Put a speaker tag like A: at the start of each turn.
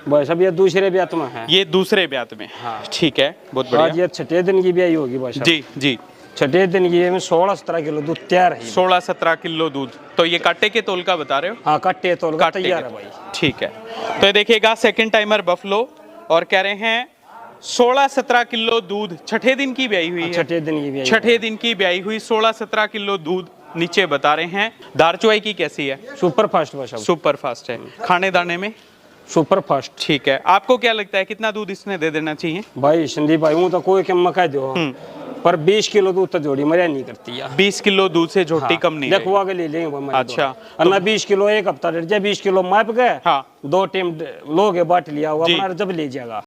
A: भाई साहब ये दूसरे ब्यात में है।
B: ये दूसरे ब्यात में।
A: हाँ।
B: ठीक है, बहुत
A: आज
B: बढ़िया।
A: ये छठे दिन की ब्याई होगी भाई साहब।
B: जी जी।
A: छठे दिन की में 16-17 किलो दूध तैयार है।
B: 16-17 किलो दूध। तो ये काटे के तोल का बता रहे हो?
A: हाँ कट्टे तोल का
B: काटे
A: तैयार
B: के।
A: है भाई।
B: ठीक है, तो ये देखिएगा सेकंड टाइमर बफलो, और कह रहे हैं 16-17 किलो दूध। छठे दिन की ब्याई हुई है।
A: छठे दिन की ब्याई।
B: छठे दिन की ब्याई हुई 16-17 किलो दूध नीचे बता रहे हैं। दार चुवाई की कैसी है?
A: सुपर फास्ट भाई साहब।
B: सुपर फास्ट है। खाने दाने में
A: सुपर फास्ट।
B: ठीक है। आपको क्या लगता है कितना दूध इसने दे देना चाहिए?
A: भाई संदीप भाई हूँ तो कोई कम मका दो, पर 20 किलो दूध तो जोड़ी मरिया नहीं करती यार।
B: 20 किलो दूध से झोटी
A: हाँ,
B: कम नहीं
A: देखो
B: रहेगी।
A: आगे ले लेंगे भाई हमारे
B: अच्छा,
A: दो। अन्ना 20 किलो एक हफ्ता डर जाए, 20 किलो माप गए।
B: हाँ।
A: 2 टीम लोगे बाट लिया हुआ
B: जी।
A: अपना जब ले जाएगा।